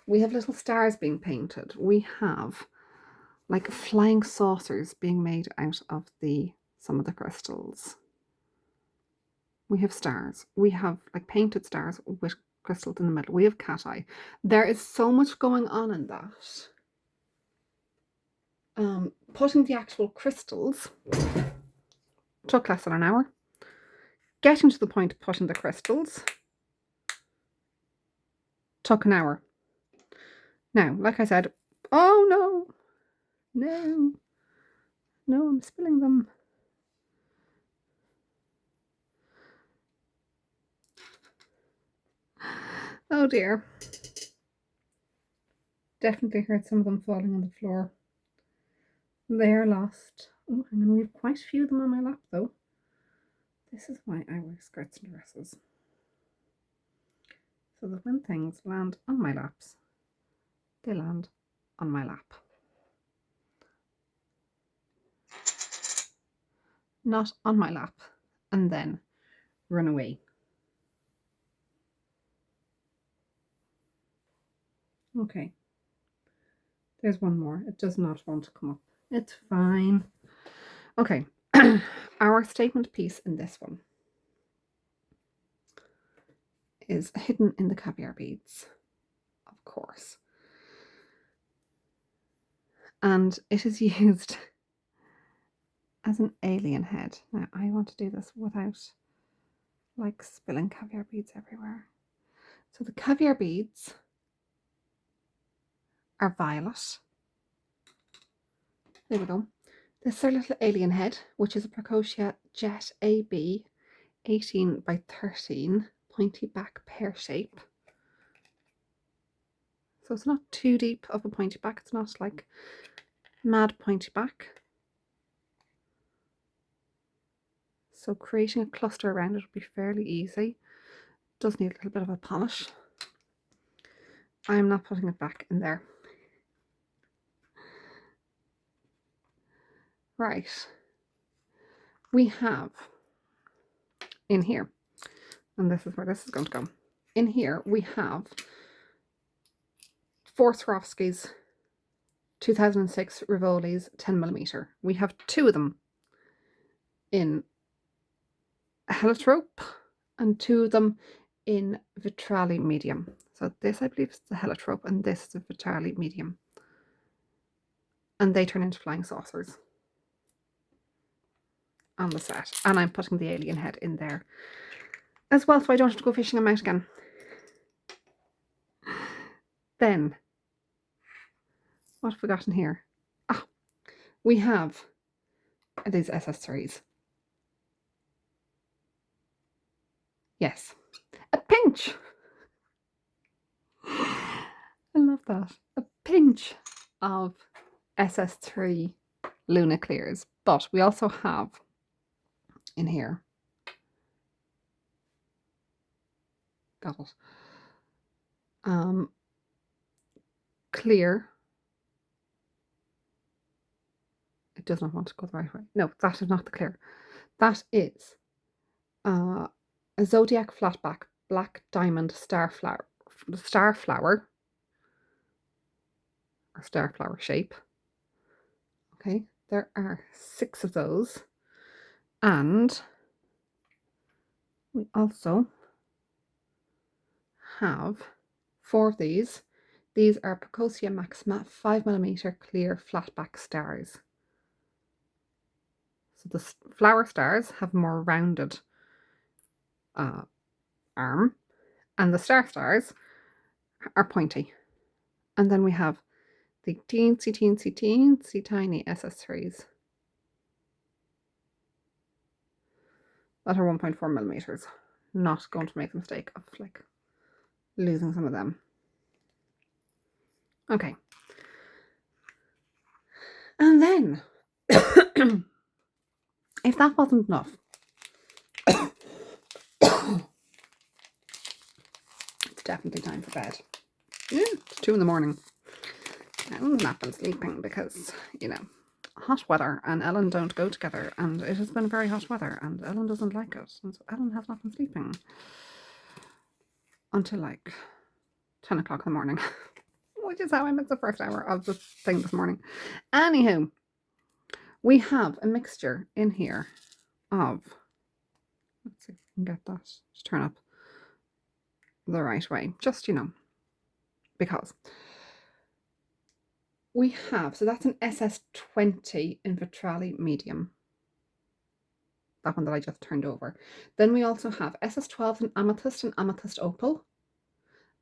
A: We have little stars being painted. We have like flying saucers being made out of some of the crystals. We have stars. We have like painted stars with crystals in the middle. We have cat eye. There is so much going on in that. Putting the actual crystals took less than an hour. Getting to the point of putting the crystals took an hour. Now, like I said, oh no, I'm spilling them. Oh dear. Definitely heard some of them falling on the floor. They're lost. Oh, hang on, we have quite a few of them on my lap though. This is why I wear skirts and dresses. So that when things land on my laps, they land on my lap. Not on my lap and then run away. Okay. There's one more. It does not want to come up. It's fine. Okay. Our statement piece in this one is hidden in the caviar beads, of course. And it is used as an alien head. Now, I want to do this without like spilling caviar beads everywhere. So the caviar beads are violet. There we go. This is our little alien head, which is a Pracosia Jet AB 18 by 13 pointy back pear shape. So it's not too deep of a pointy back. It's not like mad pointy back. So creating a cluster around it will be fairly easy. It does need a little bit of a polish. I'm not putting it back in there. Right. We have in here, and this is where this is going to go. In here we have 4 Swarovskis 2006 Rivoli's 10mm. We have 2 of them in heliotrope and 2 of them in Vitrali medium. So this, I believe, is the heliotrope and this is the Vitrali medium. And they turn into flying saucers on the set. And I'm putting the alien head in there as well, so I don't have to go fishing them out again. Then, what have we got in here? Ah, we have these SS3s. Yes, a pinch. I love that. A pinch of SS3 Luna Clears. But we also have in here, got it, clear. It does not want to go the right way. No, that is not the clear. That is a zodiac flatback black diamond starflower or starflower shape. Okay, there are 6 of those, and we also have 4 of these. These are Precocia Maxima 5mm clear flatback stars. So the flower stars have more rounded arm, and the star stars are pointy. And then we have the teensy tiny SS3s that are 1.4mm. Not going to make the mistake of like losing some of them. Okay. And then, if that wasn't enough, it's definitely time for bed. Yeah, it's 2 a.m. Ellen's not been sleeping because, you know, hot weather and Ellen don't go together, and it has been very hot weather and Ellen doesn't like it, and so Ellen has not been sleeping until like 10 o'clock in the morning, which is how I missed the first hour of the thing this morning. Anywho, we have a mixture in here of, let's see if we can get that to turn up the right way, just, you know, because we have, so that's an SS20 in Vitrali medium, that one that I just turned over. Then we also have SS12 in amethyst and amethyst opal,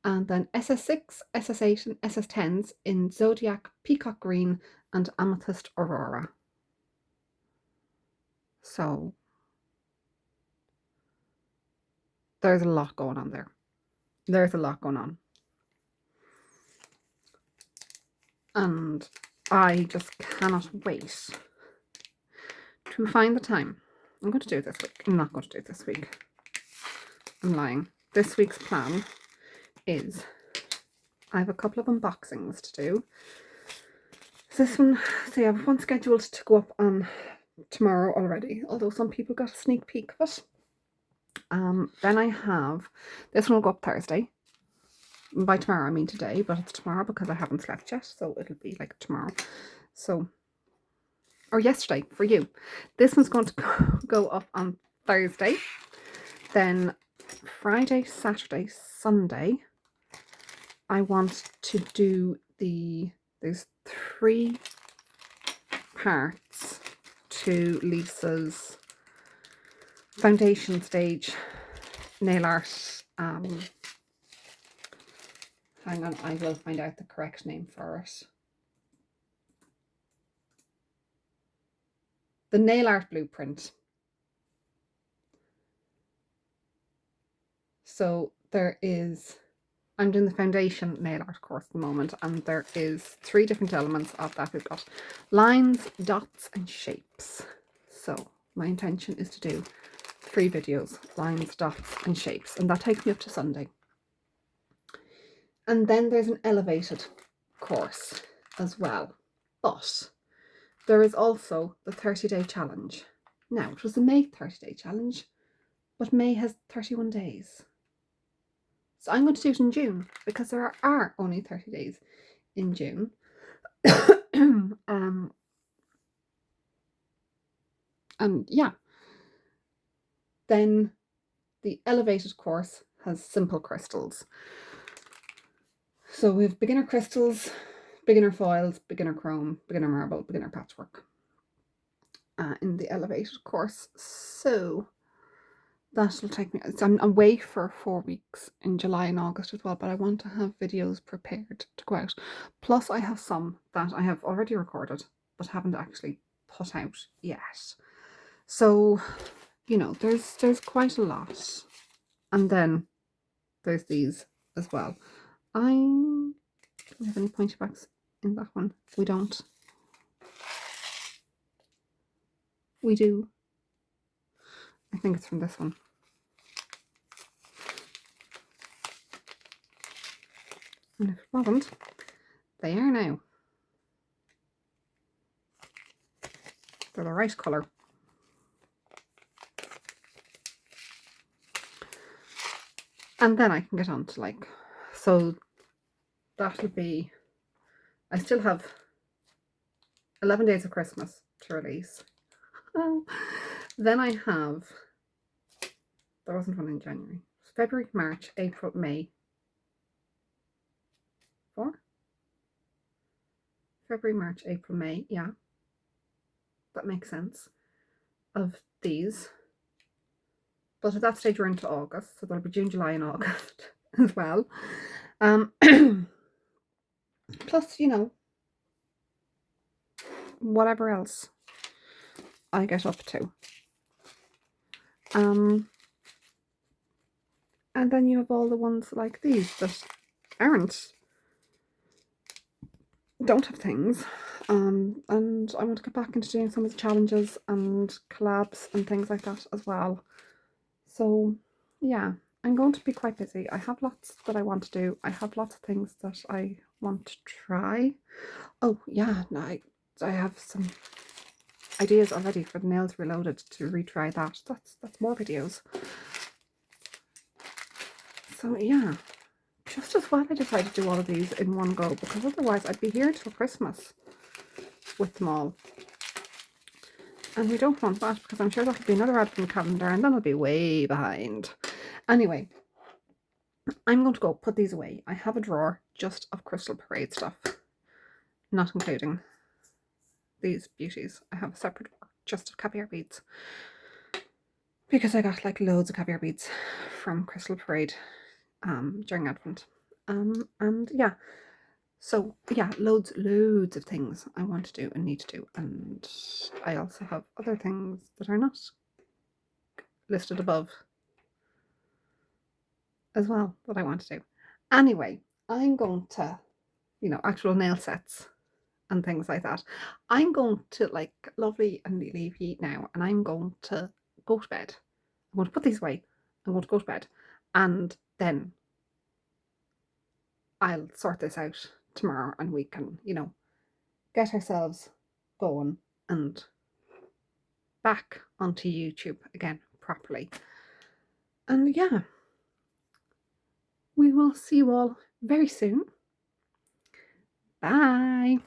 A: and then SS6, SS8 and SS10s in zodiac peacock green and amethyst aurora. So there's a lot going on there. There's a lot going on. And I just cannot wait to find the time. I'm going to do it this week. I'm not going to do it this week. I'm lying. This week's plan is I have a couple of unboxings to do. This one, so I have one scheduled to go up on tomorrow already, although some people got a sneak peek of it. Then I have, this one will go up Thursday. By tomorrow I mean today, but it's tomorrow because I haven't slept yet, so it'll be like tomorrow. So, or yesterday for you. This one's going to go up on Thursday. Then Friday, Saturday, Sunday, I want to do there's 3 parts to Lisa's foundation stage nail art. Hang on, I will find out the correct name for it. The nail art blueprint. So there is, I'm doing the foundation nail art course at the moment, and there is 3 different elements of that. We've got lines, dots and shapes. So my intention is to do 3 videos, lines, dots and shapes, and that takes me up to Sunday. And then there's an elevated course as well, but there is also the 30-day challenge. Now, it was the May 30-day challenge, but May has 31 days. So I'm going to do it in June because there are only 30 days in June. And yeah, then the elevated course has simple crystals. So we have beginner crystals, beginner foils, beginner chrome, beginner marble, beginner patchwork in the elevated course. So that will take me, I'm away for 4 weeks in July and August as well, but I want to have videos prepared to go out. Plus I have some that I have already recorded but haven't actually put out yet. So, you know, there's quite a lot. And then there's these as well. Do we have any pointy backs in that one? We don't. We do. I think it's from this one. And if it wasn't, they are now. They're the right colour. And then I can get on to like, so that'll be, I still have 11 days of Christmas to release. Then I have, there wasn't one in January. February, March, April, May. 4? February, March, April, May. Yeah. That makes sense. Of these. But at that stage we're into August, so there'll be June, July and August as well. Plus, you know, whatever else I get up to. And then you have all the ones like these that don't have things. And I want to get back into doing some of the challenges and collabs and things like that as well. So yeah, I'm going to be quite busy. I have lots that I want to do. I have lots of things that I want to try. Oh yeah, no, I have some ideas already for the Nails Reloaded to retry that. That's more videos. So yeah, just as well I decided to do all of these in one go, because otherwise I'd be here till Christmas with them all. And we don't want that, because I'm sure that'll be another advent calendar and then I'll be way behind. Anyway, I'm going to go put these away. I have a drawer just of Crystal Parade stuff, not including these beauties. I have a separate drawer just of caviar beads, because I got like loads of caviar beads from Crystal Parade during Advent. And yeah, so yeah, loads of things I want to do and need to do, and I also have other things that are not listed above as well that I want to do. Anyway, I'm going to, you know, actual nail sets and things like that. I'm going to like lovely and leave you now, and I'm going to go to bed. I'm going to put these away. I'm going to go to bed, and then I'll sort this out tomorrow, and we can, you know, get ourselves going and back onto YouTube again properly. And yeah, we will see you all very soon. Bye.